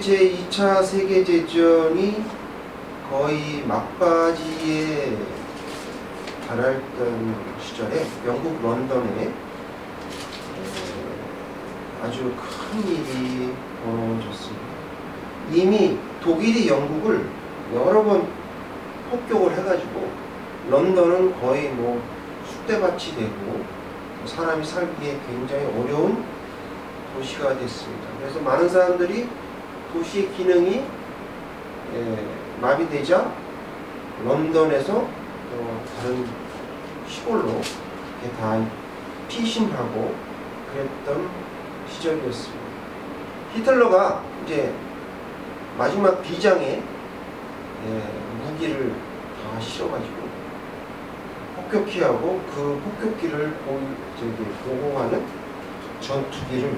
제2차 세계대전이 거의 막바지에 달했던 시절에 영국 런던에 아주 큰 일이 벌어졌습니다. 이미 독일이 영국을 여러 번 폭격을 해가지고 런던은 거의 뭐 쑥대밭이 되고 사람이 살기에 굉장히 어려운 도시가 됐습니다. 그래서 많은 사람들이 도시의 기능이 마비되자 런던에서 다른 시골로 다 피신하고 그랬던 시절이었습니다. 히틀러가 이제 마지막 비장에 무기를 다 실어가지고 폭격기하고 그 폭격기를 보호하는 전투기를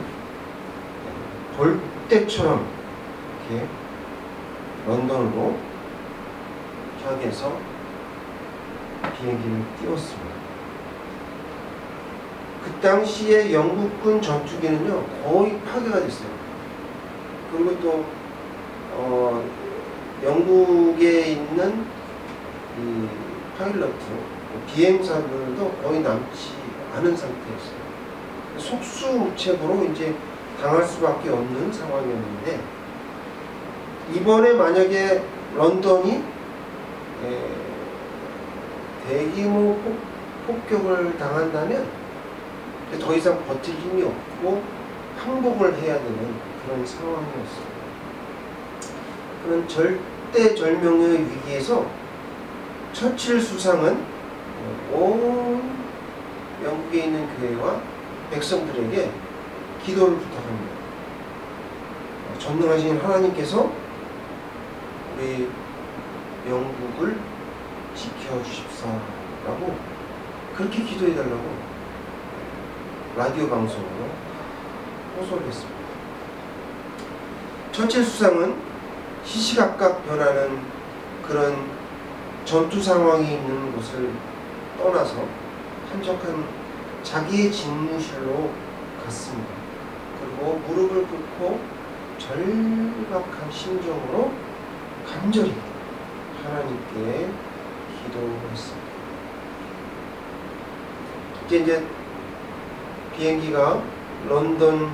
벌떼처럼 이렇게 런던으로 향해서 비행기를 띄웠습니다. 그 당시에 영국군 전투기는요 거의 파괴가 됐어요. 그리고 또 영국에 있는 이 파일럿, 비행사들도 거의 남지 않은 상태였어요. 속수무책으로 이제 당할 수밖에 없는 상황이었는데, 이번에 만약에 런던이 대규모 폭격을 당한다면 더 이상 버틸 힘이 없고 항복을 해야 되는 그런 상황이었습니다. 그런 절대절명의 위기에서 처칠 수상은 온 영국에 있는 교회와 백성들에게 기도를 부탁합니다. 전능하신 하나님께서 우리 영국을 지켜주십사라고 그렇게 기도해달라고 라디오 방송으로 호소를 했습니다. 처칠 수상은 시시각각 변하는 그런 전투 상황이 있는 곳을 떠나서 한적한 자기의 집무실로 갔습니다. 그리고 무릎을 꿇고 절박한 심정으로 간절히 하나님께 기도했습니다. 이제 비행기가 런던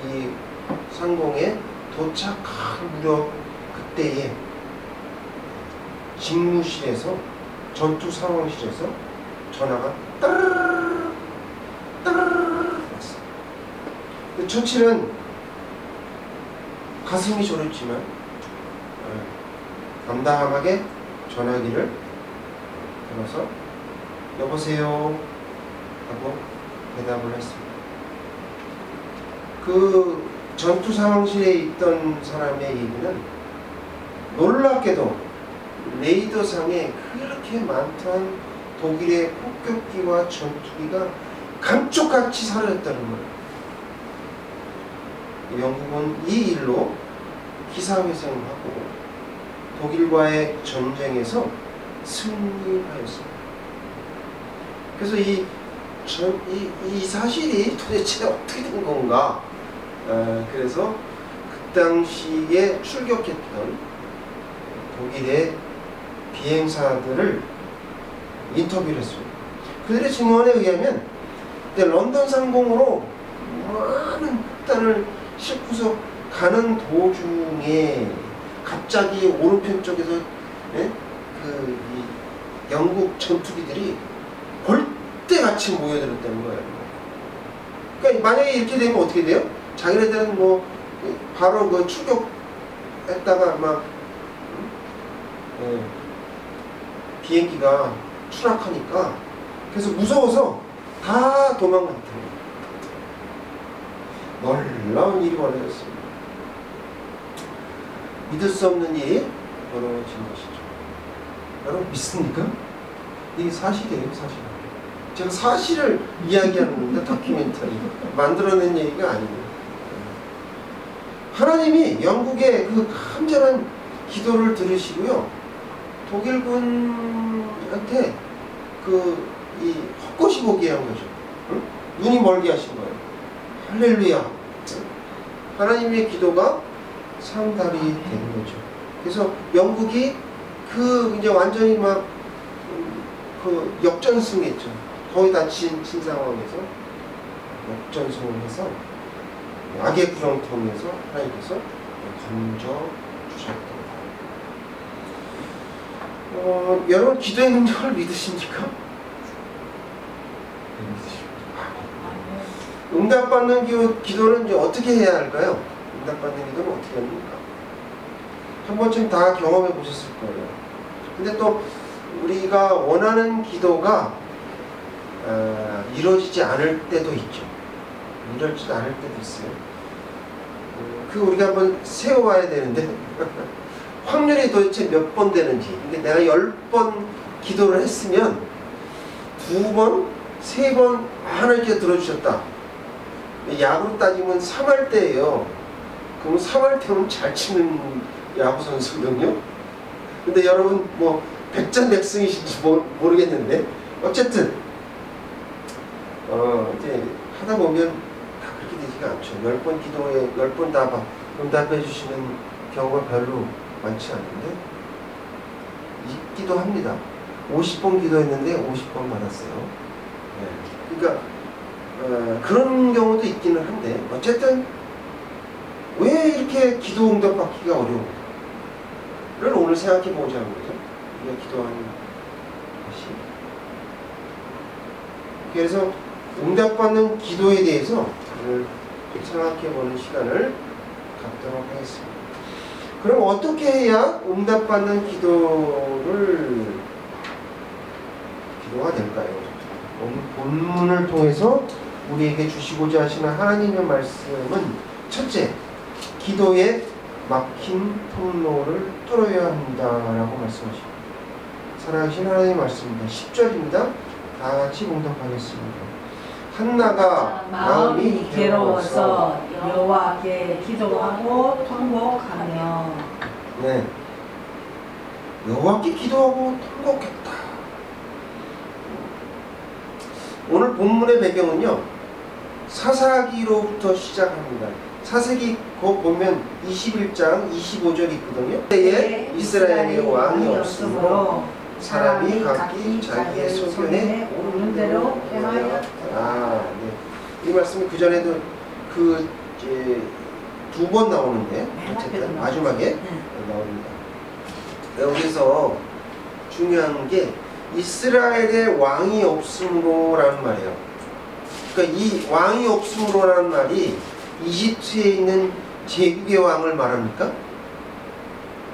이 상공에 도착한 무렵 그때에 집무실에서 전투 상황실에서 전화가 따르르르 왔어요. 처칠은 가슴이 졸였지만 담담하게 전화기를 들어서 여보세요 하고 대답을 했습니다. 그 전투 상황실에 있던 사람의 얘기는 놀랍게도 레이더상에 그렇게 많던 독일의 폭격기와 전투기가 감쪽같이 사라졌다는 거예요. 영국은 이 일로 기사회생을 하고 독일과의 전쟁에서 승리하였습니다. 그래서 이 사실이 도대체 어떻게 된 건가? 그래서 그 당시에 출격했던 독일의 비행사들을 인터뷰를 했습니다. 그들의 증언에 의하면 런던 상공으로 많은 폭탄을 싣고서 가는 도중에 갑자기 오른편 쪽에서 이 영국 전투기들이 벌떼같이 모여들었다는 거예요. 그러니까 만약에 이렇게 되면 어떻게 돼요? 자기네들은 뭐 바로 그 출격했다가 막 비행기가 추락하니까 그래서 무서워서 다 도망갔대요. 놀라운 일이 벌어졌습니다. 믿을 수 없는 일이 벌어진 것이죠. 여러분 믿습니까? 이게 사실이에요, 사실. 제가 사실을 이야기하는 겁니다. 다큐멘터리 만들어낸 얘기가 아닙니다. 하나님이 영국의 그 간절한 기도를 들으시고요, 독일군한테 이 헛것이 보게 한 거죠. 응? 눈이 멀게 하신 거예요. 할렐루야. 하나님의 기도가 상달이 되는 거죠. 그래서 영국이 그 이제 완전히 막 그 역전승했죠. 거의 다 진 상황에서 역전승을 해서 악의 구렁텅이에서 하나님께서 건져 주셨다. 여러분 기도의 능력을 믿으십니까? 응답받는 기도는 이제 어떻게 해야 할까요? 응답받는 기도는 어떻게 합니까? 한 번쯤 다 경험해 보셨을 거예요. 근데 또 우리가 원하는 기도가 이루어지지 않을 때도 있죠. 이루어지지 않을 때도 있어요. 그 우리가 한번 세워봐야 되는데 확률이 도대체 몇 번 되는지. 그러니까 내가 10번 기도를 했으면 2번, 3번 하나님께서 들어주셨다. 야구로 따지면 3할 때예요. 그럼 3할 때면 잘 치는 야구 선수거든요. 근데 여러분 뭐 백전백승이신지 모르겠는데 어쨌든 이제 하다 보면 다 그렇게 되지가 않죠. 10번 기도에 10번 다 응답해 주시는 경우가 별로 많지 않은데 있기도 합니다. 50번 기도했는데 50번 받았어요. 네. 그러니까 그런 경우도 있기는 한데 어쨌든 왜 이렇게 기도 응답 받기가 어려운가를 오늘 생각해 보자는 거죠. 우리가 기도하는 것이. 그래서 응답받는 기도에 대해서 오늘 생각해 보는 시간을 갖도록 하겠습니다. 그럼 어떻게 해야 응답받는 기도가 될까요? 오늘 본문을 통해서 우리에게 주시고자 하시는 하나님의 말씀은 첫째, 기도에 막힌 통로를 뚫어야 한다라고 말씀하십니다. 사랑하신 하나님의 말씀입니다. 10절입니다. 다 같이 봉독하겠습니다. 한나가 마음이 괴로워서 여호와께 기도하고 통곡하며. 네, 여호와께 기도하고 통곡했다. 오늘 본문의 배경은요, 사사기로부터 시작합니다. 사사기 곧 보면 21장 25절이 있거든요. 그때에 이스라엘의 왕이 없으므로 사람이 각기 자기의 소견에 오르는 대로 행하였다. 네. 이 말씀이 그 전에도 그 이제 2번 나오는데 어쨌든 마지막에 나옵니다. 여기서 중요한 게 이스라엘의 왕이 없으므로라는 말이에요. 그러니까 이 왕이 없으므로라는 말이 이집트에 있는 제국의 왕을 말합니까?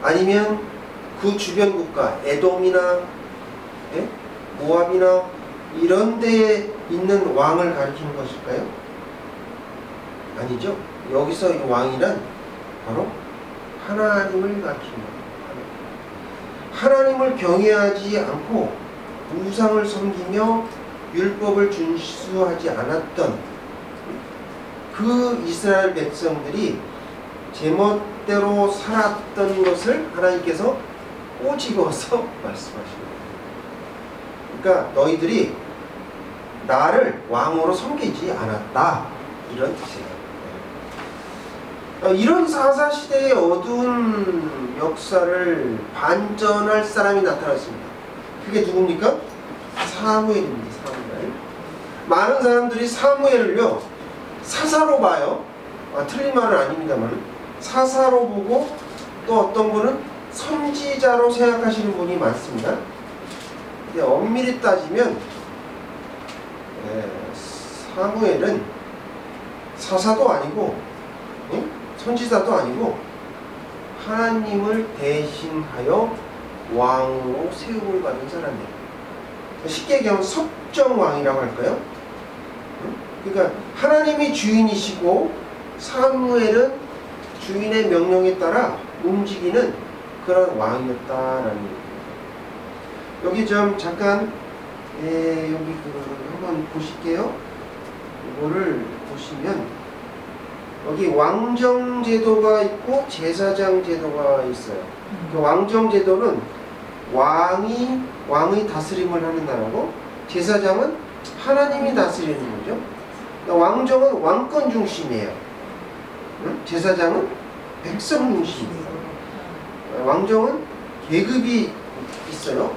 아니면 그 주변 국가 에돔이나 모압이나 이런 데에 있는 왕을 가리키는 것일까요? 아니죠. 여기서 이 왕이란 바로 하나님을 가리킵니다. 하나님을 경외하지 않고 우상을 섬기며 율법을 준수하지 않았던 그 이스라엘 백성들이 제멋대로 살았던 것을 하나님께서 꼬집어서 말씀하십니다. 그러니까 너희들이 나를 왕으로 섬기지 않았다, 이런 뜻이에요. 이런 사사시대의 어두운 역사를 반전할 사람이 나타났습니다. 그게 누굽니까? 사무엘입니다. 사무엘. 많은 사람들이 사무엘을요 사사로 봐요. 틀린 말은 아닙니다만 사사로 보고 또 어떤 분은 선지자로 생각하시는 분이 많습니다. 근데 엄밀히 따지면 사무엘은 사사도 아니고 선지자도 아니고 하나님을 대신하여 왕으로 세움을 받은 사람이에요. 쉽게 얘기하면 섭정왕이라고 할까요? 그러니까 하나님이 주인이시고 사무엘은 주인의 명령에 따라 움직이는 그런 왕이었다라는 얘기입니다. 여기 좀 잠깐 여기 한번 보실게요. 이거를 보시면 여기 왕정 제도가 있고 제사장 제도가 있어요. 그 왕정 제도는 왕의 다스림을 하는 나라고, 제사장은 하나님이 다스리는 거죠. 왕정은 왕권 중심이에요. 제사장은 백성 중심입니다. 왕정은 계급이 있어요.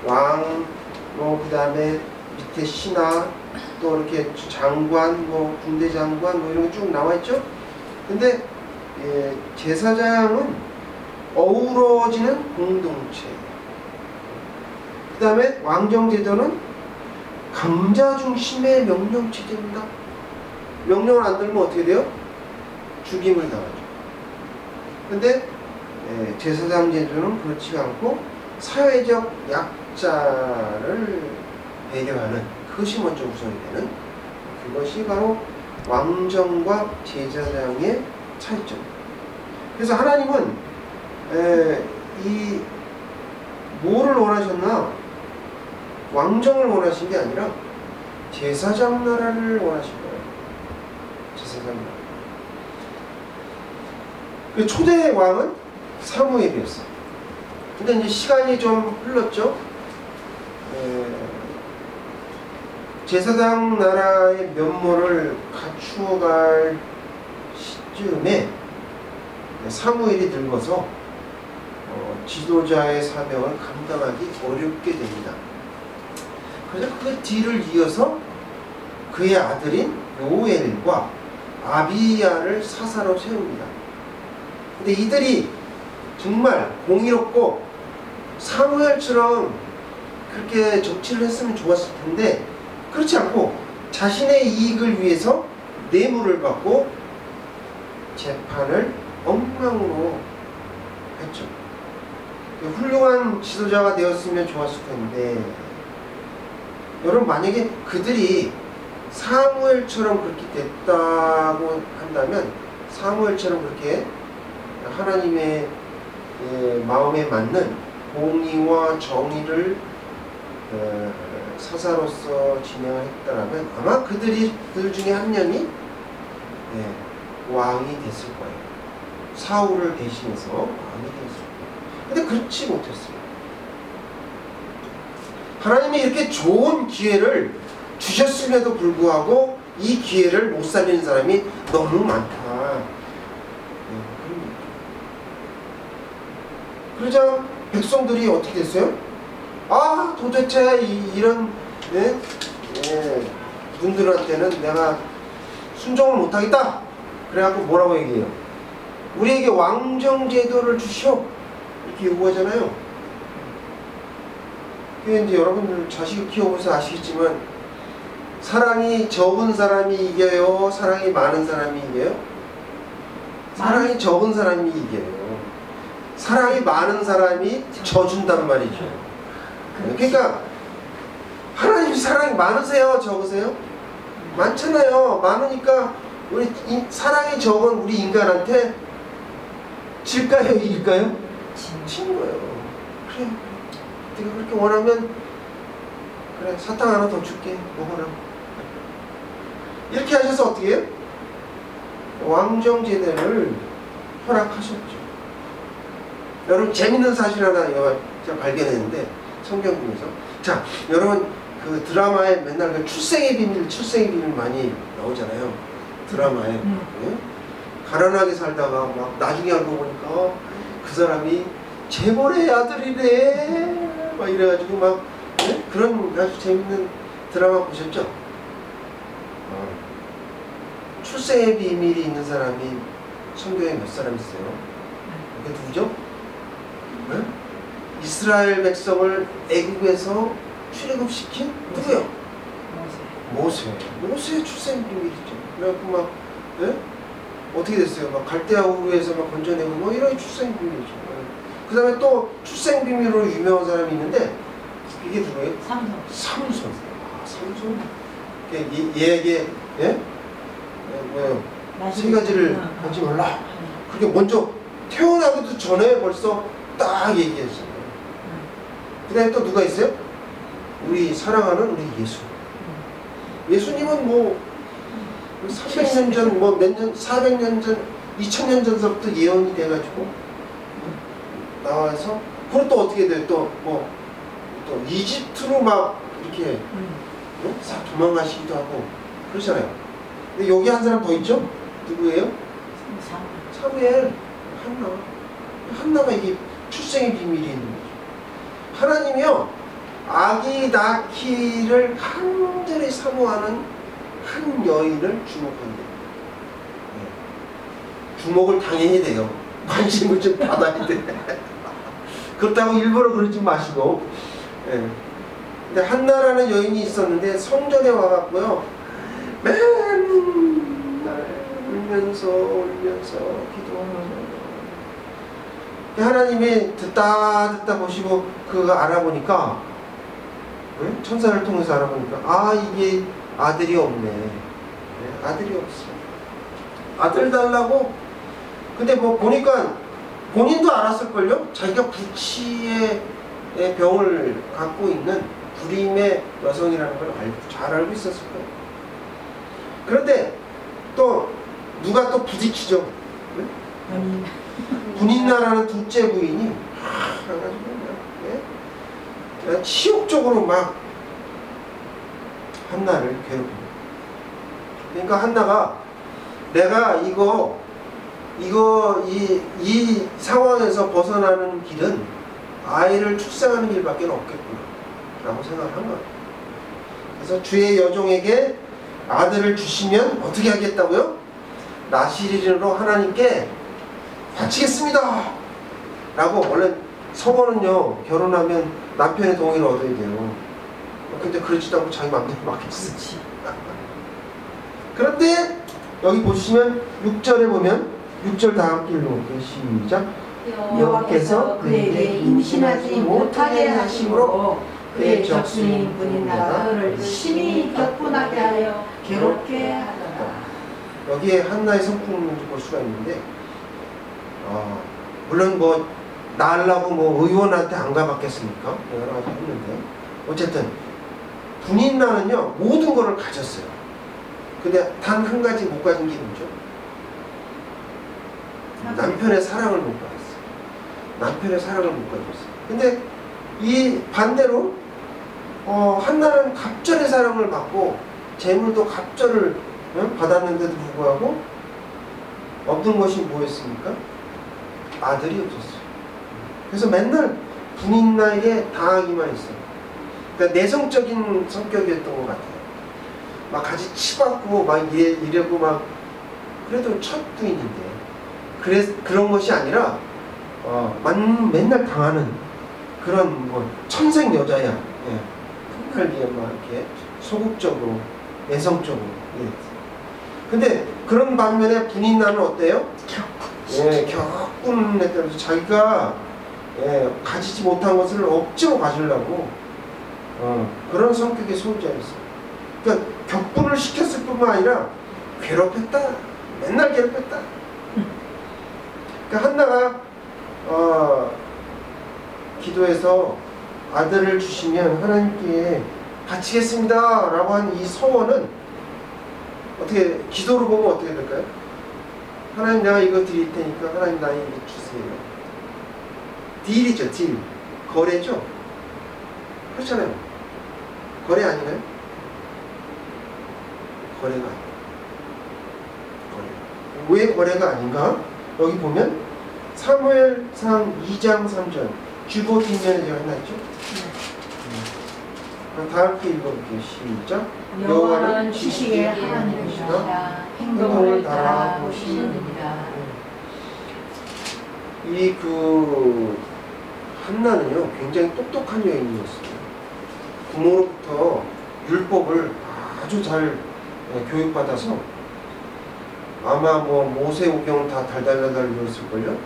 왕, 뭐 그 다음에 밑에 신하, 또 이렇게 장관, 뭐 군대 장관, 뭐 이런 게 쭉 나와 있죠. 근데 제사장은 어우러지는 공동체. 그 다음에 왕정제도는 강자 중심의 명령체제입니다. 명령을 안 들면 어떻게 돼요? 죽임을 당하죠. 근데 제사장 제도는 그렇지 않고 사회적 약자를 배려하는, 그것이 먼저 우선이 되는, 그것이 바로 왕정과 제사장의 차이점입니다. 그래서 하나님은 이 뭐를 원하셨나? 왕정을 원하신 게 아니라 제사장 나라를 원하신 거예요. 제사장 나라. 그 초대 왕은 사무엘이었어요. 근데 이제 시간이 좀 흘렀죠. 제사장 나라의 면모를 갖추어갈 시점에 사무엘이 늙어서 지도자의 사명을 감당하기 어렵게 됩니다. 그래서 그 뒤를 이어서 그의 아들인 요엘과 아비야를 사사로 세웁니다. 근데 이들이 정말 공의롭고 사무엘처럼 그렇게 정치를 했으면 좋았을 텐데, 그렇지 않고 자신의 이익을 위해서 뇌물을 받고 재판을 엉망으로 했죠. 훌륭한 지도자가 되었으면 좋았을 텐데, 여러분 만약에 그들이 사무엘처럼 그렇게 됐다고 한다면, 사무엘처럼 그렇게 하나님의 마음에 맞는 공의와 정의를 사사로서 진행을 했다면 아마 그들 중에 한 명이 왕이 됐을 거예요. 사울을 대신해서 왕이 됐을 거예요. 근데 그렇지 못했어요. 하나님이 이렇게 좋은 기회를 주셨음에도 불구하고 이 기회를 못 살리는 사람이 너무 많다. 그러자 백성들이 어떻게 됐어요? 아, 도대체 이런 분들한테는 내가 순종을 못하겠다. 그래갖고 뭐라고 얘기해요? 우리에게 왕정제도를 주시오. 이렇게 요구하잖아요. 그게 이제 여러분들 자식을 키워보셔서 아시겠지만, 사랑이 적은 사람이 이겨요? 사랑이 많은 사람이 이겨요? 사랑이 적은 사람이 이겨요. 사랑이 많은 사람이 져준단 말이죠. 그러니까 하나님 사랑이 많으세요? 적으세요? 많잖아요. 많으니까 우리 사랑이 적은 우리 인간한테 질까요? 이길까요? 진 거예요. 그래, 네가 그렇게 원하면 그래, 사탕 하나 더 줄게. 먹어라. 이렇게 하셔서 어떻게 해요? 왕정제도를 허락하셨죠. 여러분 재밌는 사실 하나 제가 발견했는데, 성경 중에서. 자, 여러분 그 드라마에 맨날 그 출생의 비밀 많이 나오잖아요. 드라마에. 네? 가난하게 살다가 막 나중에 알고 보니까 그 사람이 재벌의 아들이래. 막 이래가지고 막 네? 그런 아주 재밌는 드라마 보셨죠? 출생의 비밀이 있는 사람이 성경에 몇 사람 있어요? 그게 누구죠? 네? 이스라엘 백성을 애국에서 출애굽시킨 누구요? 모세 출생 비밀이죠. 그래갖고 막 어떻게 됐어요? 막 갈대아 우르에서 막 건져내고 뭐 이런 출생 비밀이죠. 그 다음에 또 출생 비밀로 유명한 사람이 있는데, 이게 누구예요? 삼손. 아, 삼손. 얘에게 뭐예요? 세 가지를 하지 말라. 그게 먼저 태어나기도 전에 벌써 딱 얘기했어요. 그 다음에 또 누가 있어요? 우리 사랑하는 우리 예수. 예수님은 뭐 300년 전, 뭐 몇 년, 400년 전, 2000년 전서부터 예언이 돼가지고 나와서, 그리고 또 어떻게 돼요? 또 이집트로 막 이렇게 도망가시기도 하고 그렇잖아요. 근데 여기 한 사람 더 있죠? 누구예요? 사무엘. 한나가 이게 출생의 비밀이 있는 거죠. 하나님이요, 아기 낳기를 간절히 사모하는 한 여인을 주목한대요. 주목을 당연히 돼요. 관심을 좀 받아야 돼. 그렇다고 일부러 그러지 마시고. 근데 한나라는 여인이 있었는데 성전에 와갖고요, 맨날 울면서 기도하면서 하나님이 듣다 보시고 그거 알아보니까, 천사를 통해서 알아보니까 이게 아들이 없네. 아들이 없어. 아들 달라고. 근데 뭐 보니까 본인도 알았을걸요? 자기가 부치의 병을 갖고 있는 불임의 여성이라는 걸 잘 알고 있었을 거예요. 그런데 또 누가 또 부딪히죠? 군인나라는 둘째 부인이 그냥 치욕적으로 막 한나를 괴롭힙니다. 그러니까 한나가 내가 이 상황에서 벗어나는 길은 아이를 출생하는 길밖에 없겠구나 라고 생각을 한 거예요. 그래서 주의 여종에게 아들을 주시면 어떻게 하겠다고요? 나시린으로 하나님께 바치겠습니다 라고. 원래 성원은요, 결혼하면 남편의 동의를 얻어야 돼요. 근데 그렇지도 않고 자기 마음대로 맡겼어. 그런데 여기 보시면 6절에 보면, 6절 다 함께 읽어볼게요. 시작. 여호와께서 그에게 임신하지 못하게 하심으로 그의 적수인 분인나가 그를 심히 격분하게 하여 괴롭게 하더라. 여기에 한나의 성품을 볼 수가 있는데, 물론 뭐 낳으려고 뭐 의원한테 안 가봤겠습니까? 여러 가지 했는데, 어쨌든 분인나는요 모든 것을 가졌어요. 근데 단 한 가지 못 가진 게 뭐죠? 남편의 사랑을 못 받았어요. 남편의 사랑을 못 가졌어요. 근데 이 반대로 한나는 갑절의 사랑을 받고 재물도 갑절을 받았는데도 불구하고 없는 것이 뭐였습니까? 아들이 없었어요. 그래서 맨날 분인나에게 당하기만 했어요. 그러니까 내성적인 성격이었던 것 같아요. 막 같이 치받고 막 이래고 막. 그래도 첫 부인인데 그런 것이 아니라 맨날 당하는 그런 뭐 천생 여자야. 그러니까 막 이렇게 소극적으로 내성적으로. 근데 그런 반면에 분인나는 어때요? 격분에 따라서 자기가 가지지 못한 것을 억지로 가지려고 그런 성격의 소유자였어요. 그러니까 격분을 시켰을 뿐만 아니라 괴롭혔다. 맨날 괴롭혔다. 그러니까 한나가 기도해서 아들을 주시면 하나님께 바치겠습니다 라고 한 이 서원은 어떻게, 기도로 보면 어떻게 될까요? 하나님 내가 이거 드릴 테니까 하나님 나에게 주세요. 딜이죠. 딜. 거래죠. 그렇잖아요. 거래 아닌가요? 거래가 아니에요. 왜 거래가 아닌가? 여기 보면 사무엘상 2장 3절 주보 뒷면에 제가 해놨죠? 다 함께 읽어볼게요. 시작. 여호와는 지식의 하나님이시라 행동을 달아보시느니라. 이 한나는요 굉장히 똑똑한 여인이었어요. 부모로부터 율법을 아주 잘 교육받아서 아마 뭐 모세오경을 다 달달달달 읽었을걸요.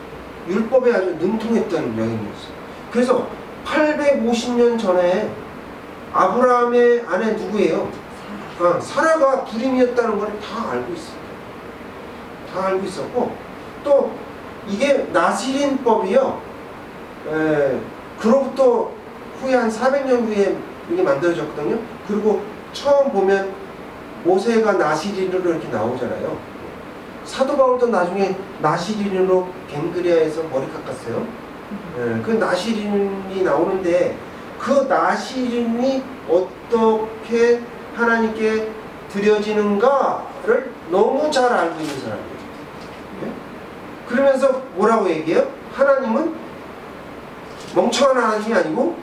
율법에 아주 능통했던 여인이었어요. 그래서 850년 전에 아브라함의 아내 누구예요? 사라가 불임이었다는 걸 다 알고 있어요. 다 알고 있었고, 또 이게 나시린법이요. 그로부터 후에 한 400년 후에 이게 만들어졌거든요. 그리고 처음 보면 모세가 나시린으로 이렇게 나오잖아요. 사도 바울도 나중에 나시린으로 갱그리아에서 머리 깎았어요. 그 나시린이 나오는데 그 나시린이 어떻게 하나님께 드려지는가를 너무 잘 알고 있는 사람이에요. 그러면서 뭐라고 얘기해요? 하나님은 멍청한 하나님이 아니고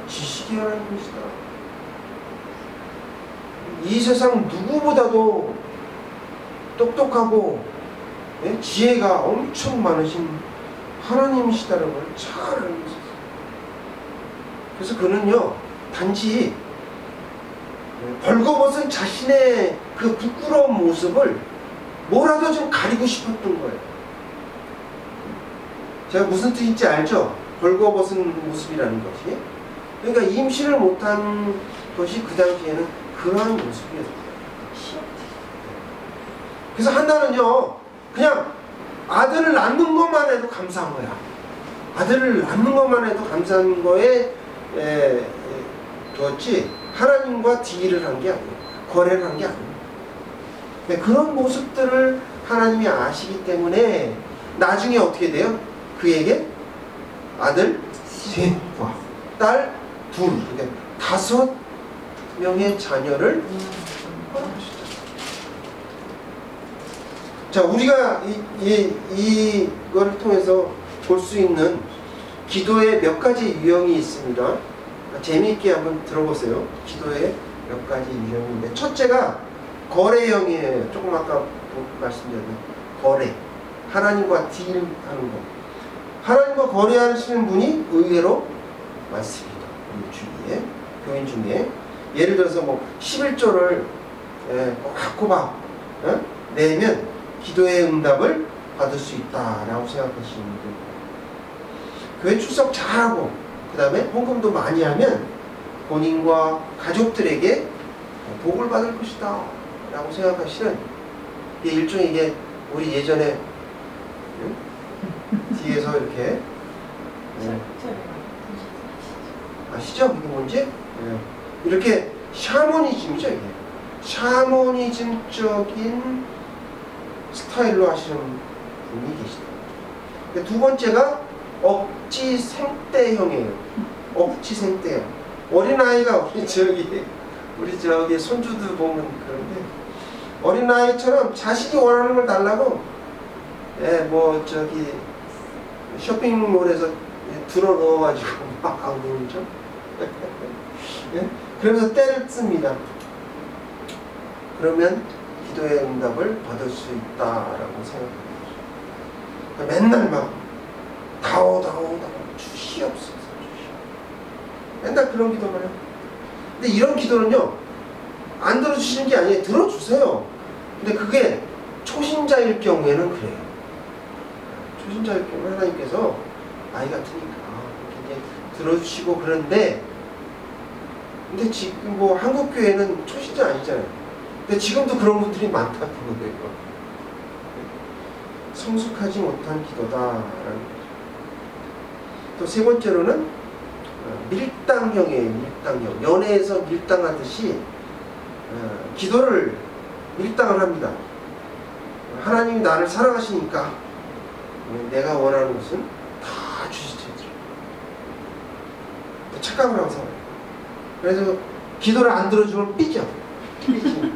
지식의 하나님이시다. 이 세상 누구보다도 똑똑하고 지혜가 엄청 많으신 하나님이시다는 걸 잘 알고 있었어요. 그래서 그는요, 단지 벌거벗은 자신의 그 부끄러운 모습을 뭐라도 좀 가리고 싶었던 거예요. 제가 무슨 뜻인지 알죠? 벌거벗은 모습이라는 것이. 그러니까 임신을 못한 것이 그 당시에는 그러한 모습이었어요. 그래서 한나는요, 그냥 아들을 낳는 것만 해도 감사한 거야. 아들을 낳는 것만 해도 감사한 거에 두었지, 하나님과 딜을 한 게 아니에요. 거래를 한 게 아니에요. 그런 모습들을 하나님이 아시기 때문에 나중에 어떻게 돼요? 그에게 아들 셋과 딸 둘, 그러니까 5명의 자녀를 허락하셨죠. 자, 우리가 이걸 통해서 볼 수 있는 기도의 몇 가지 유형이 있습니다. 재미있게 한번 들어보세요. 기도의 몇 가지 유형인데, 첫째가 거래형이에요. 조금 아까 말씀드렸던 거래. 하나님과 딜하는 거. 하나님과 거래하시는 분이 의외로 많습니다. 우리 주위에, 교인 중에. 예를 들어서 뭐 11조를 꼬박꼬박 내면 기도의 응답을 받을 수 있다라고 생각하시는 분들. 교회 출석 잘하고 그 다음에 헌금도 많이 하면 본인과 가족들에게 복을 받을 것이다 라고 생각하시는, 이게 일종의, 이게 우리 예전에 뒤에서 이렇게 아시죠? 이게 뭔지? 이렇게 샤머니즘이죠. 이게 샤머니즘적인 스타일로 하시는 분이 계시다. 두 번째가 억지 생떼형이에요. 억지 생떼형. 어린아이가 우리 저기 손주들 보면 그런데, 어린아이처럼 자신이 원하는 걸 달라고 뭐 저기 쇼핑몰에서 들어 넣어가지고 막 하고 그러죠. 그러면서 때를 씁니다. 그러면 기도의 응답을 받을 수 있다라고 생각합니다. 맨날 막 다오 주시옵소서, 맨날 그런 기도만 해요. 근데 이런 기도는요, 안 들어주시는 게 아니에요. 들어주세요. 근데 그게 초신자일 경우에는 그래요. 초신자일 경우에 하나님께서 아이 같으니까 이렇게 들어주시고 그런데, 근데 지금 뭐 한국 교회는 초신자 아니잖아요. 근데 지금도 그런 분들이 많다는 거예요. 성숙하지 못한 기도다라는 거죠. 또 세 번째로는 밀당형이에요. 밀당형. 연애에서 밀당하듯이 기도를 밀당을 합니다. 하나님이 나를 사랑하시니까 내가 원하는 것은 다 주시죠. 착각을 하고 살아요. 그래서 기도를 안 들어주면 삐져. 삐지.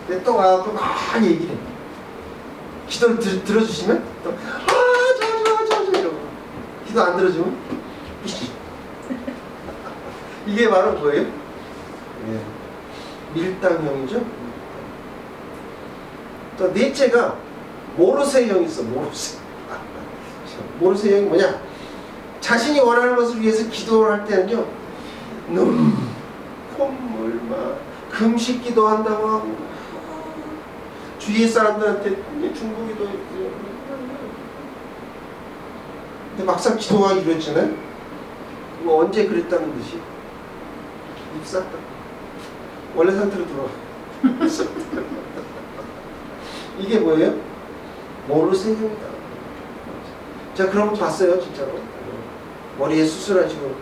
근데 또 와서 막 얘기를 해. 기도를 들어주시면 또 좋아 이러고, 기도 안 들어주면 삐지. 이게 바로 뭐예요? 밀당형이죠. 또 넷째가 모르세형이 있어. 모르세형이 뭐냐? 자신이 원하는 것을 위해서 기도를 할 때는요, 콧물 막 금식 기도한다고 하고, 주위의 사람들한테 중보기도 했고요. 근데 막상 기도가 이루어지잖아요. 뭐 언제 그랬다는 듯이 입 싹 다 원래 상태로 돌아와. 이게 뭐예요? 모르세요입니다. 제가 그런 거 봤어요, 진짜로. 머리에 수술하시고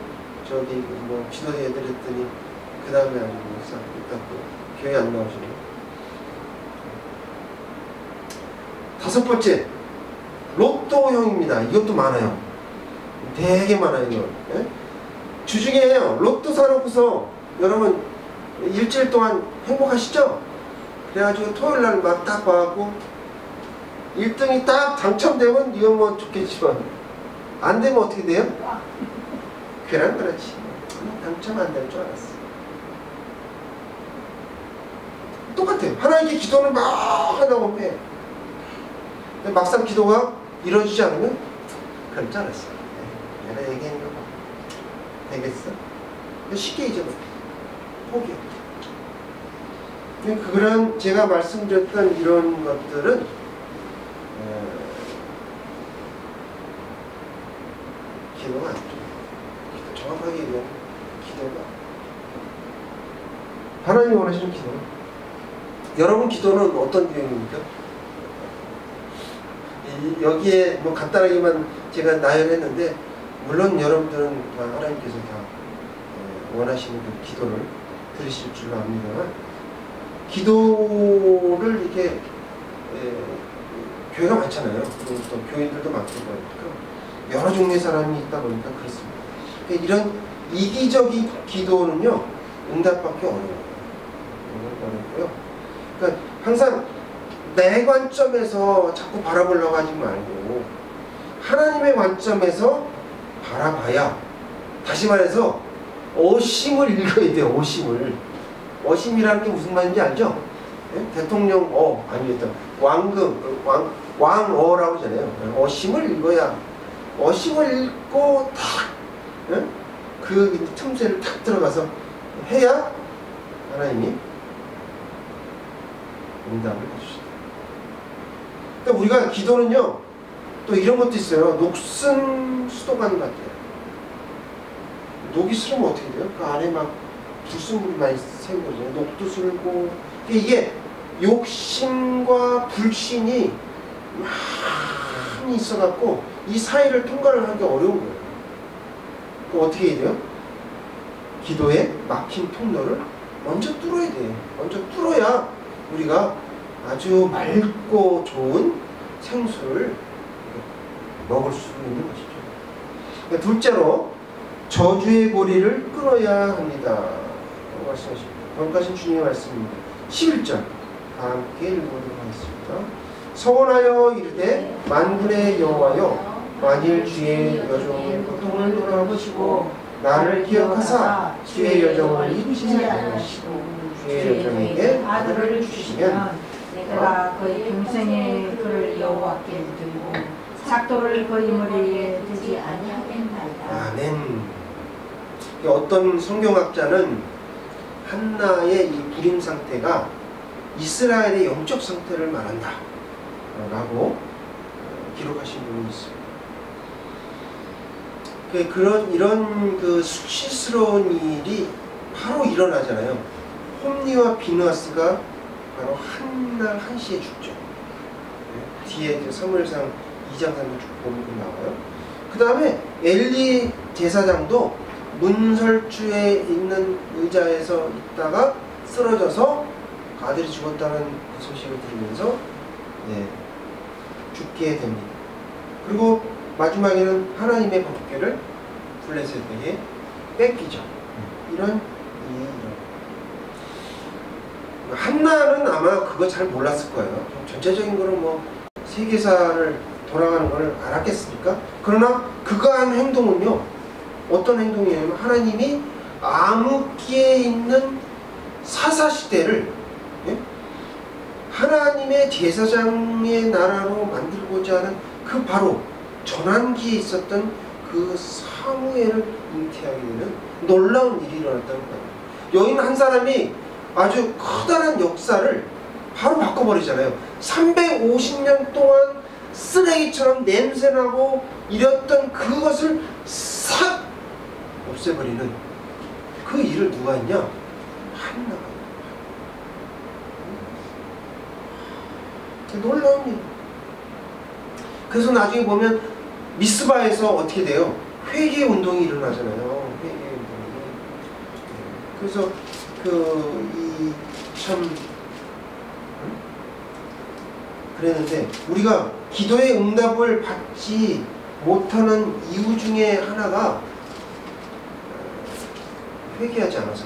저기 뭐 기도해드렸더니 그 다음에 아주 싹 있다고 교회 안 나오시네요. 다섯 번째, 로또형입니다. 이것도 많아요. 되게 많아요. 이거. 주중에요, 로또 사놓고서 여러분 일주일 동안 행복하시죠? 그래가지고 토요일날 막 딱 와갖고 1등이 딱 당첨되면 이건 뭐 좋겠지만 안 되면 어떻게 돼요? 괜한 그렇지. 당첨 안 될 줄 알았어. 똑같아요. 하나님께 기도는 막 하다고 해. 근데 막상 기도가 이루어지지 않으면 그럴 줄 알았어. 내가 얘기한 거 봐. 되겠어? 쉽게 잊어버려. 포기해. 그런 제가 말씀드렸던 이런 것들은 기도가 안 돼. 정확하게 얘기하면 기도가 하나님이 원하시는 기도는 여러분 기도는 어떤 유형입니까? 여기에 뭐 간단하게만 제가 나열했는데 물론 여러분들은 다 하나님께서 다 원하시는 그 기도를 들으실 줄 압니다만 기도를 이렇게 교회가 많잖아요. 그리고 또 교인들도 많고 보니까 여러 종류의 사람이 있다 보니까 그렇습니다. 그러니까 이런 이기적인 기도는요 응답받기 어려워요. 그러니까 항상 내 관점에서 자꾸 바라보려고 하지 말고 하나님의 관점에서 바라봐야 다시 말해서 어심을 읽어야 돼요. 어심이라는 게 무슨 말인지 알죠? 네? 대통령 아니었던 왕어라고 하잖아요. 어심을 읽어야 어심을 읽고 탁 네? 그 틈새를 탁 들어가서 해야 하나님이 응답을 해주시다. 그러니까 우리가 기도는요 또 이런 것도 있어요. 녹슨 수도관 같아요. 녹이 슬으면 어떻게 돼요? 그 안에 막 불순물이 많이 새는 거잖아요. 녹도 슬고 이게 욕심과 불신이 많이 있어갖고 이 사이를 통과를 하기 어려운 거예요. 그럼 어떻게 해야 돼요? 기도의 막힌 통로를 먼저 뚫어야 돼. 먼저 뚫어야 우리가 아주 맑고 좋은 생수를 먹을 수 있는 것이죠. 그러니까 둘째로 저주의 고리를 끊어야 합니다. 말씀하십니다. 거룩하신 주님의 말씀입니다. 11절 다 함께 읽어보도록 하겠습니다. 서원하여 이르되 만군의 여호와여 만일 주의 여종의 고통을 돌아보시고 나를 기억하사 주의 여종을 잊지 않으시고 주의 여종에게 아들을 주시면 내가 그의 평생에 그를 여호와께 드리고 삭도를 그의 머리에 두지 아니하겠나이다. 아멘. 어떤 성경학자는 한나의 이 불임 상태가 이스라엘의 영적 상태를 말한다 라고 기록하신 분이 있습니다. 이런 그 수치스러운 일이 바로 일어나잖아요. 홈리와 비느하스가 바로 한날 한시에 죽죠. 뒤에 사무엘상 2장 3절 보면 나와요. 그 다음에 엘리 제사장도 문설주에 있는 의자에서 있다가 쓰러져서 아들이 죽었다는 그 소식을 들으면서 죽게 됩니다. 그리고 마지막에는 하나님의 법궤를 블레셋에게 뺏기죠. 이런 한나는 아마 그거 잘 몰랐을 거예요. 전체적인 거는 뭐 세계사를 돌아가는 걸 알았겠습니까? 그러나 그가 한 행동은요 어떤 행동이냐면 하나님이 암흑기에 있는 사사시대를 하나님의 제사장의 나라로 만들고자 하는 그 바로 전환기에 있었던 그 사무엘을 잉태하게 되는 놀라운 일이 일어났다는 거예요. 여인 한 사람이 아주 커다란 역사를 바로 바꿔버리잖아요. 350년 동안 쓰레기처럼 냄새나고 이랬던 그것을 싹 없애버리는 그 일을 누가 했냐? 한나가. 놀라운 일. 그래서 나중에 보면 미스바에서 어떻게 돼요? 회개 운동이 일어나잖아요. 회개 운동이. 그래서 참 그랬는데 우리가 기도의 응답을 받지 못하는 이유 중에 하나가 회개하지 않아서.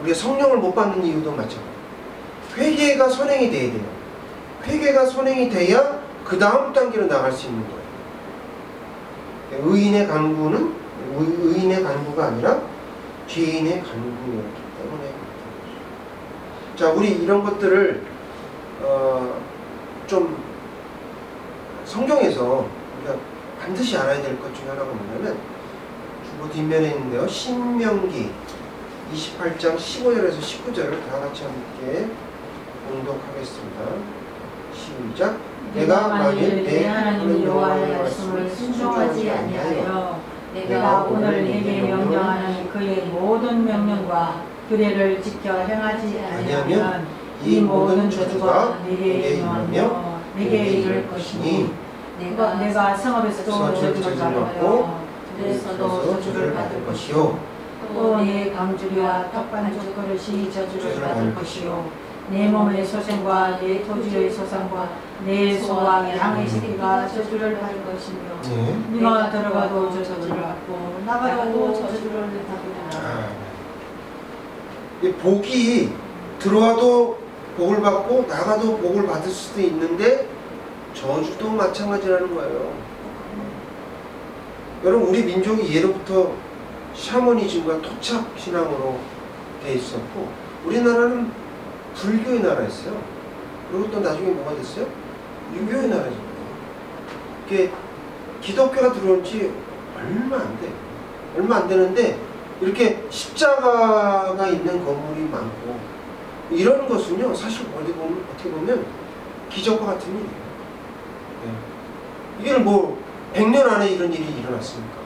우리가 성령을 못 받는 이유도 마찬가지예요. 회개가 선행이 돼야 돼요. 회개가 선행이 돼야 그 다음 단계로 나갈 수 있는 거예요. 의인의 간구가 아니라 죄인의 간구였기 때문에. 자, 우리 이런 것들을 좀 성경에서 우리가 반드시 알아야 될 것 중에 하나가 뭐냐면 주보 뒷면에 있는데요. 신명기 28장 15절에서 19절을 다 같이 함께 봉독하겠습니다. 시작. 내가 만일 내 하나님 여호와의 말씀을 순종하지 아니하여 내가 오늘 내게 명령하는 그의 모든 명령과 규례를 지켜 행하지 아니하면 이 모든 저주가 내게 임하며 내게 이를 것이니 내가 성읍에서도 저주를 받고 들에서도 저주를 받을 것이요 또 내 강주리와 떡반죽 그릇이 저주를 받을 것이요 내 몸의 소생과 내 토지의 소상과 내 소와 양의 새끼가 저주를 받을 것이며 네가 들어가도 저주를 받고 나가도 저주를 받으리라. 이 복이 들어와도 복을 받고 나가도 복을 받을 수도 있는데 저주도 마찬가지라는 거예요. 여러분, 우리 민족이 예로부터 샤머니즘과 토착 신앙으로 돼 있었고 우리나라는 불교의 나라였어요. 그리고 또 나중에 뭐가 됐어요? 유교의 나라잖아요. 이게 기독교가 들어온 지 얼마 안 돼요. 얼마 안 되는데 이렇게 십자가가 있는 건물이 많고 이런 것은요, 사실 어떻게 보면 기적과 같은 일이에요. 네. 이게 뭐 100년 안에 이런 일이 일어났습니까?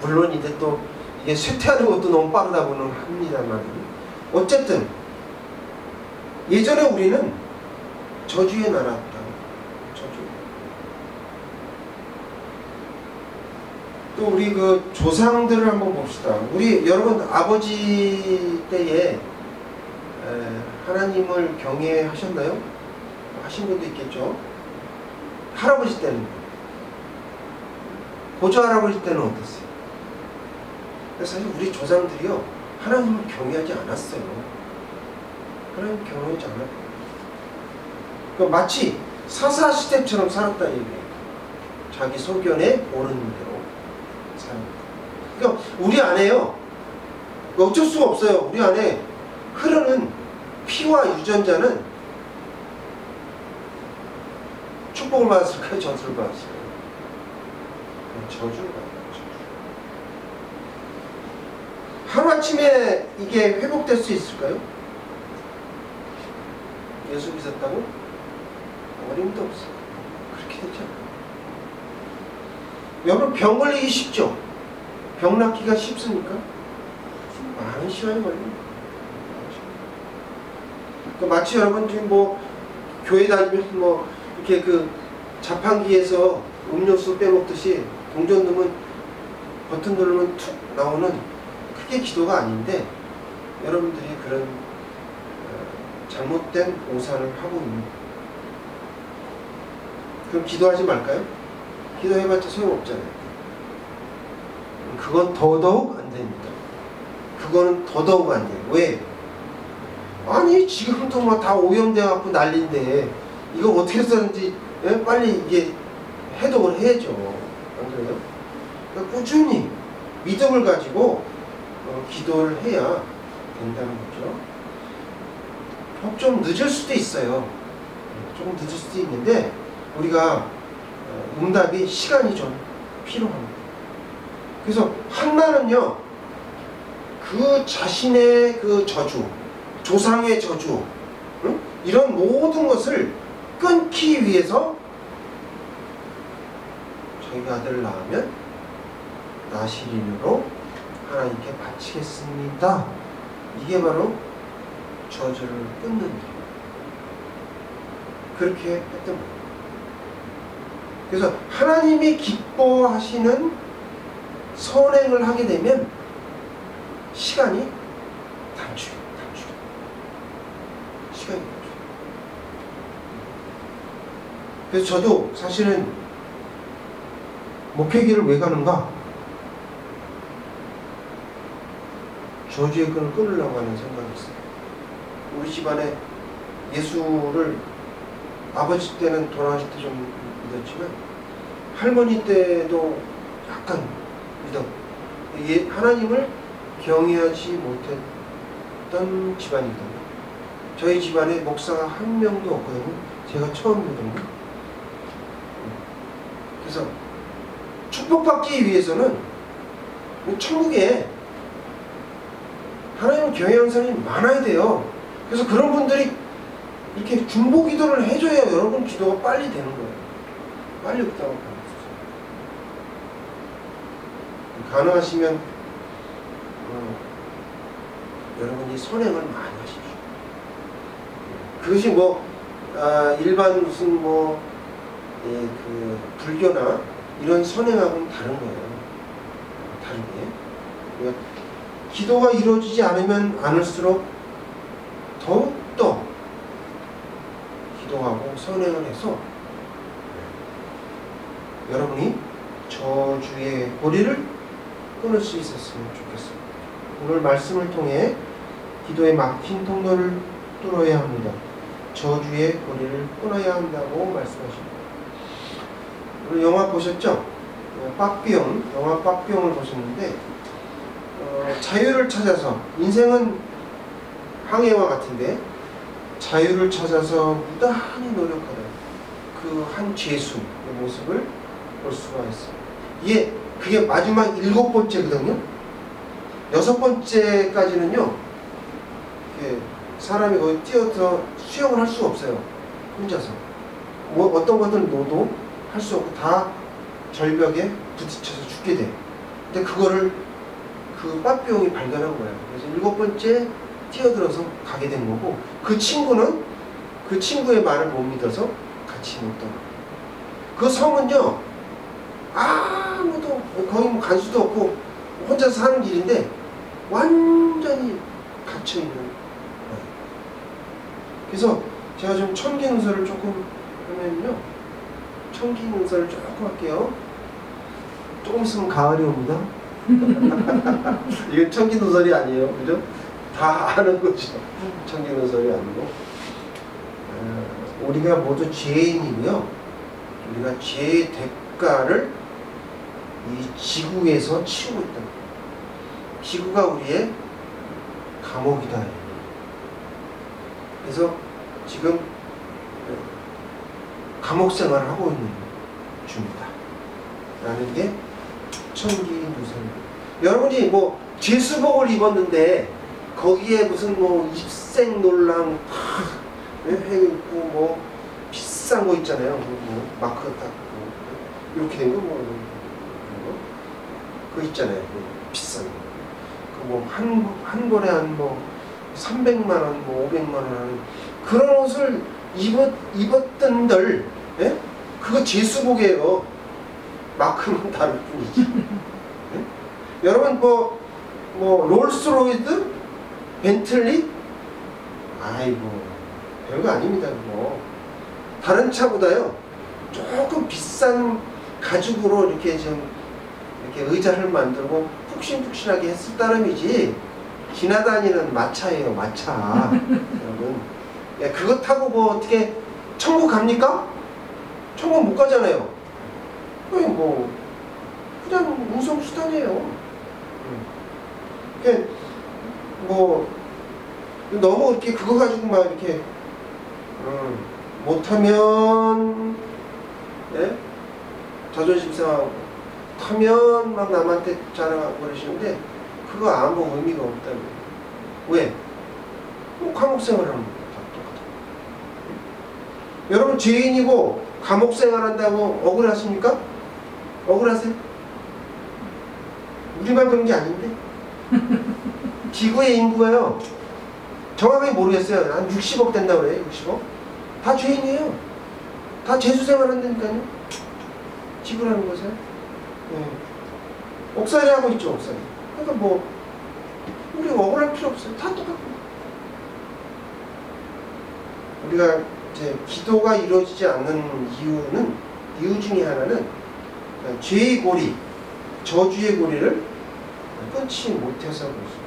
물론 이제 또 이게 쇠퇴하는 것도 너무 빠르다고는 합니다만 어쨌든 예전에 우리는 저주의 나라였다. 저주. 또 우리 그 조상들을 한번 봅시다. 우리 여러분 아버지 때에 하나님을 경외하셨나요? 하신 분도 있겠죠. 할아버지 때는, 고조 할아버지 때는 어땠어요? 사실 우리 조상들이요, 하나님을 경외하지 않았어요. 하나님 경외하지 않았어요. 그러니까 마치 사사시대처럼 살았다 얘기예요. 자기 소견에 옳은 대로 살았다. 그러니까 우리 안에요, 어쩔 수가 없어요. 우리 안에 흐르는 피와 유전자는 축복을 받았을까요? 저주를 받았을까요? 저주를 받았어요. 하루아침에 이게 회복될 수 있을까요? 예수 믿었다고? 어림도 없어요. 그렇게 되지 않아요. 여러분, 병 걸리기 쉽죠? 병 낫기가 쉽습니까? 많은 시간이 걸립니다. 마치 여러분 지금 뭐 교회 다니면서 뭐 이렇게 그 자판기에서 음료수 빼먹듯이 동전 넣으면 버튼 누르면 툭 나오는 그게 기도가 아닌데 여러분들이 그런 잘못된 오산을 하고 있는, 그럼 기도하지 말까요? 기도해봤자 소용없잖아요. 그건 더더욱 안 됩니다. 그거는 더더욱 안 돼요. 왜? 아니 지금도 뭐 다 오염돼 갖고 난리인데 이거 어떻게 해서든지 빨리 이게 해독을 해야죠. 안 그래요? 그러니까 꾸준히 믿음을 가지고 기도를 해야 된다는 거죠. 좀 늦을 수도 있어요. 조금 늦을 수도 있는데 우리가 응답이 시간이 좀 필요합니다. 그래서 한나는요, 그 자신의 그 저주, 조상의 저주, 이런 모든 것을 끊기 위해서 저희가 아들을 낳으면 나시린으로 하나님께 바치겠습니다. 이게 바로 저주를 끊는 일. 그렇게 했던 거예요. 그래서 하나님이 기뻐하시는 선행을 하게 되면 시간이 단축해요. 시간이 단축해요. 그래서 저도 사실은 목회기를 왜 가는가? 저주의 끈을 끊으려고 하는 생각이 있어요. 우리 집안에 예수를 아버지 때는 돌아가실 때 좀 믿었지만 할머니 때도 약간 믿었고 하나님을 경외하지 못했던 집안이거든요. 저희 집안에 목사가 한 명도 없거든요. 제가 처음이거든요. 그래서 축복받기 위해서는 천국에 하나님을 경외하는 사람이 많아야 돼요. 그래서 그런 분들이 이렇게 중보 기도를 해줘야 여러분 기도가 빨리 되는 거예요. 빨리 응답을 받을 수 있어요. 가능하시면 여러분이 선행을 많이 하십시오. 그것이 일반 무슨 그 불교나 이런 선행하고는 다른 거예요. 다르게. 그러니까 기도가 이루어지지 않을수록 더욱더 기도하고 선행을 해서 여러분이 저주의 고리를 끊을 수 있었으면 좋겠습니다. 오늘 말씀을 통해 기도의 막힌 통로를 뚫어야 합니다. 저주의 고리를 끊어야 한다고 말씀하십니다. 오늘 영화 보셨죠? 빠삐용, 영화 빠삐용을 보셨는데 자유를 찾아서, 인생은 항해와 같은데 자유를 찾아서 무단히 노력하는 그 한 죄수의 모습을 볼 수가 있어요. 그게 마지막 7번째거든요. 6번째까지는요 사람이 거기 뛰어서 수영을 할 수가 없어요. 혼자서 어떤 것들은 노도 할 수 없고 다 절벽에 부딪혀서 죽게 돼. 근데 그거를 그 빠삐용이 발견한 거예요. 그래서 7번째 뛰어들어서 가게 된 거고, 그 친구는 그 친구의 말을 못 믿어서 같이 못 떠나. 그 성은요 아무도 거기 간수도 없고 혼자서 사는 길인데 완전히 갇혀있는 거예요. 그래서 제가 좀 천기능서를 조금 하면요, 천기능서를 조금 할게요. 조금 있으면 가을이 옵니다. 이건 천기능설이 아니에요, 그죠? 다 아는 거죠. 천기능설이 아니고 우리가 모두 죄인이고요. 우리가 죄의 대가를 이 지구에서 치우고 있다. 지구가 우리의 감옥이다. 그래서 지금 감옥 생활을 하고 있는 중이다 라는 게 천기누설입니다. 여러분이 죄수복을 입었는데 거기에 무슨 입생 논란 해있고 비싼 거 있잖아요. 마크 딱 이렇게 된 거 그거 있잖아요. 비싼 거. 한 벌에 한 300만 원, 500만 원 하는 그런 옷을 입었던들, 예? 그거 죄수복이에요. 마크는 다를 뿐이지. 예? 여러분 롤스로이스, 벤틀리, 아이고 별거 아닙니다. 그거 다른 차보다요 조금 비싼 가죽으로 이렇게 의자를 만들고 푹신푹신하게 했을 따름이지 지나다니는 마차예요. 마차. 여러분, 그거 타고 어떻게 천국 갑니까? 천국 못 가잖아요. 그냥 운송수단이에요. 너무 이렇게 그거 가지고 막 이렇게 못하면 자존심 상하고, 타면 막 남한테 자랑하고 그러시는데 그거 아무 의미가 없다는 거예요. 왜? 감옥 생활하는 거예요. 다 똑같아요. 여러분 죄인이고 감옥 생활한다고 억울하십니까? 억울하세요? 우리만 그런 게 아닌데 지구의 인구가요 정확하게 모르겠어요. 한 60억 된다고 그래요. 60억? 다 죄인이에요. 다 죄수 생활한다니까요. 지구라는 것은. 옥살이 하고 있죠. 옥살이. 그러니까 우리가 억울할 필요 없어요. 다 똑같고. 우리가 이제 기도가 이루어지지 않는 이유 중에 하나는 죄의 고리, 저주의 고리를 끊지 못해서 그렇습니다.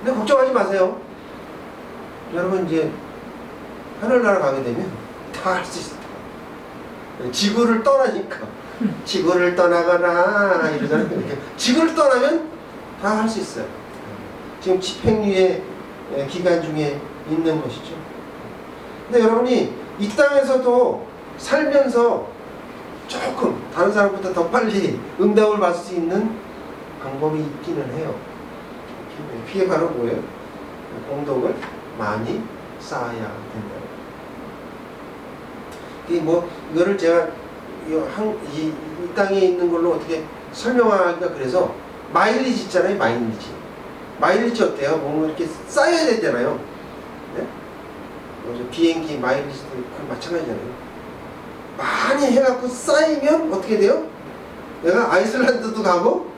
근데 걱정하지 마세요. 여러분 하늘나라 가게 되면 다 할 수 있어. 지구를 떠나니까 지구를 떠나가라 이러잖아요. 지구를 떠나면 다 할 수 있어요. 지금 집행유예 기간 중에 있는 것이죠. 근데 여러분이 이 땅에서도 살면서 조금 다른 사람보다 더 빨리 응답을 받을 수 있는 방법이 있기는 해요. 그게 바로 뭐예요? 공덕을 많이 쌓아야 된다. 이 이거를 제가 이 땅에 있는 걸로 어떻게 설명하기가 그래서 마일리지 있잖아요. 마일리지 어때요? 뭔가 이렇게 쌓여야 되잖아요. 네? 비행기 마일리지도 그건 마찬가지잖아요. 많이 해갖고 쌓이면 어떻게 돼요? 내가 아이슬란드도 가고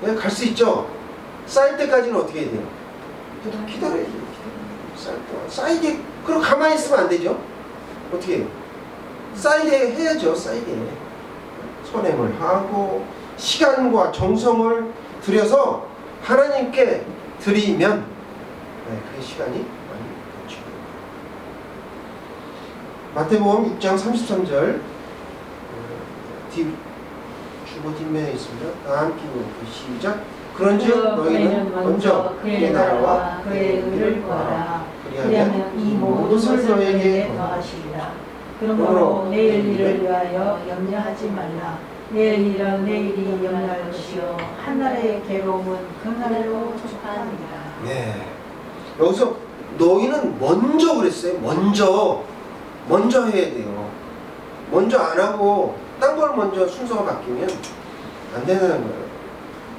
내가 갈 수 있죠. 쌓일 때까지는 어떻게 해야 돼요? 기다려야죠. 쌓이게 그럼 가만히 있으면 안 되죠. 어떻게 해요? 쌓이게 해야죠. 쌓이게 선행을 하고 시간과 정성을 들여서 하나님께 드리면 그게 시간이 많이 걸치고. 마태복음 6장 33절 주보 뒷면에 있습니다. 다 함께 시작. 그런즉 너희는 먼저 그의 나라와 그의 의를 구하라. 그리하면 이 모든 것을 너희에게 더하시리라. 그러므로 내일 일을 위하여 염려하지 말라. 내일 일은 내일이 염려할 것이요 한날의 괴로움은 그날로 족하니라. 네. 여기서 너희는 먼저 그랬어요. 먼저 해야 돼요. 먼저 안 하고 딴 걸 먼저 순서가 바뀌면 안 된다는 거예요.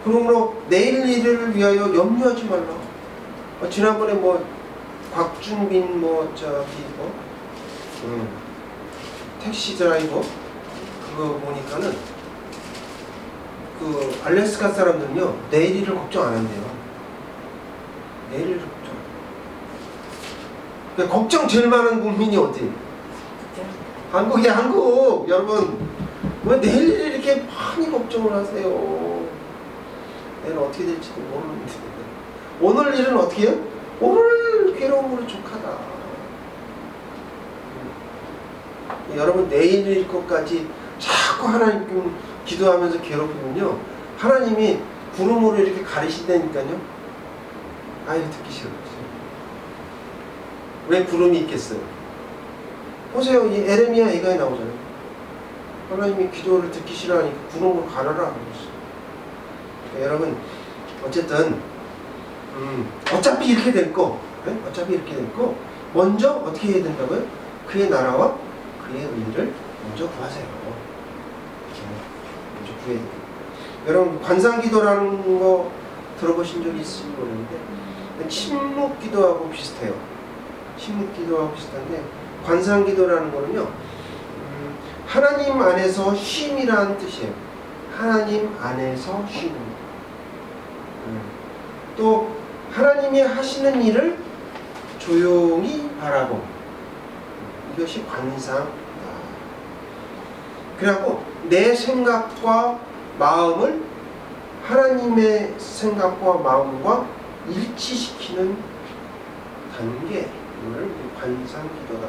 그러므로 내일 일을 위하여 염려하지 말라. 지난번에 곽준빈 택시 드라이버 그거 보니까는 그 알래스카 사람들은요 내일 일을 걱정 안 한대요. 내일 일을 걱정. 그러니까 걱정 제일 많은 국민이 어디? 한국이야 한국. 여러분 왜 내일 일을 이렇게 많이 걱정을 하세요? 내일 어떻게 될지도 모르는데 오늘 일은 어떻게 해요? 오늘 괴로움으로 족하다. 여러분 내일 일 것까지 자꾸 하나님께 기도하면서 괴롭히면요 하나님이 구름으로 이렇게 가리신다니까요. 아유 듣기 싫어요. 왜 구름이 있겠어요? 보세요. 이 에레미야 애가에 나오잖아요. 하나님이 기도를 듣기 싫어하니까 구름으로 가려라 그랬어요. 그러니까 여러분 어쨌든 어차피 이렇게 될 거 먼저 어떻게 해야 된다고요? 그의 나라와 그의 의를 먼저 구하세요. 먼저 구해야 돼요. 여러분 관상기도라는 거 들어보신 적이 있을지 모르는데 침묵기도하고 비슷해요. 침묵기도하고 비슷한데 관상기도라는 거는요 하나님 안에서 쉼이라는 뜻이에요. 하나님 안에서 쉼. 또 하나님이 하시는 일을 조용히 바라보. 이것이 관상이다. 그리고 내 생각과 마음을 하나님의 생각과 마음과 일치시키는 단계. 이걸 관상기도다.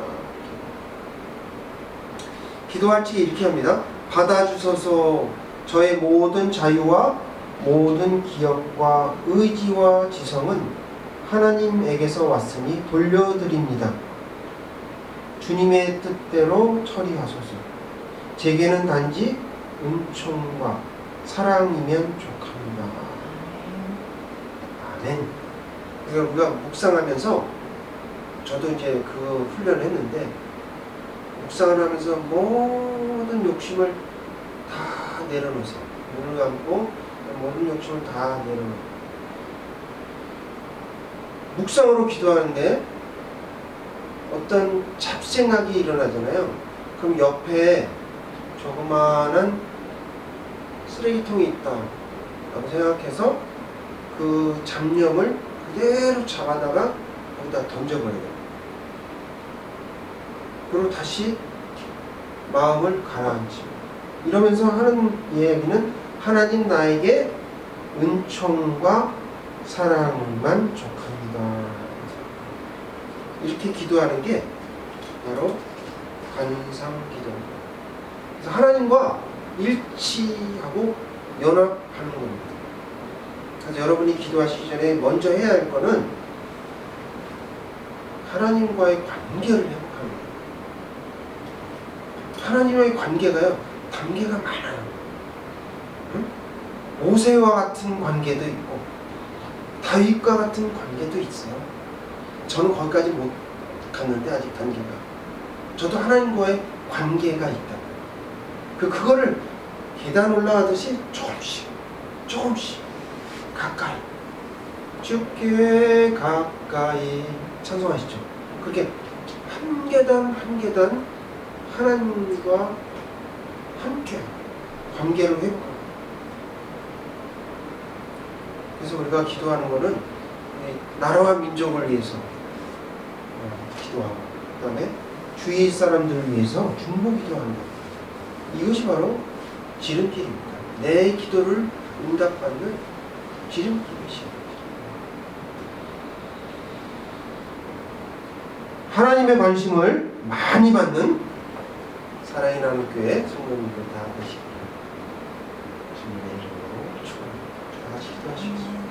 기도할 때 이렇게 합니다. 받아주소서. 저의 모든 자유와 모든 기억과 의지와 지성은 하나님에게서 왔으니 돌려드립니다. 주님의 뜻대로 처리하소서. 제게는 단지 은총과 사랑이면 족합니다. 아멘. 그래서 우리가 묵상하면서 저도 이제 그 훈련을 했는데 묵상을 하면서 모든 욕심을 다 내려놓으세요. 눈을 감고 모든 욕심을 다 내려놓고 묵상으로 기도하는데 어떤 잡생각이 일어나잖아요. 그럼 옆에 조그마한 쓰레기통이 있다 라고 생각해서 그 잡념을 그대로 잡아다가 거기다 던져버려야 돼요. 그리고 다시 마음을 가라앉히고 이러면서 하는 이야기는 하나님 나에게 은총과 사랑만 족합니다. 이렇게 기도하는 게 바로 관상기도. 그래서 하나님과 일치하고 연합하는 겁니다. 그래서 여러분이 기도하시기 전에 먼저 해야 할 거는 하나님과의 관계를 회복하는 거예요. 하나님과의 관계가요, 단계가 많아요. 응? 모세와 같은 관계도 있고 다윗과 같은 관계도 있어요. 저는 거기까지 못 갔는데 아직 단계가. 저도 하나님과의 관계가 있다. 그거를 계단 올라가듯이 조금씩 가까이, 주께 가까이 찬송하시죠. 그렇게 한 계단 한 계단 하나님과 함께 관계를 회복합니다. 그래서 우리가 기도하는 것은 나라와 민족을 위해서 기도하고, 그 다음에 주위 사람들을 위해서 중보 기도하는 것. 이것이 바로 지름길입니다. 내 기도를 응답받는 지름길이시죠. 하나님의 관심을 많이 받는 사랑이 나는 교회 성도님들 다 되시길 주님의 이름으로 축원합니다. 다 같이 기도하시겠습니다.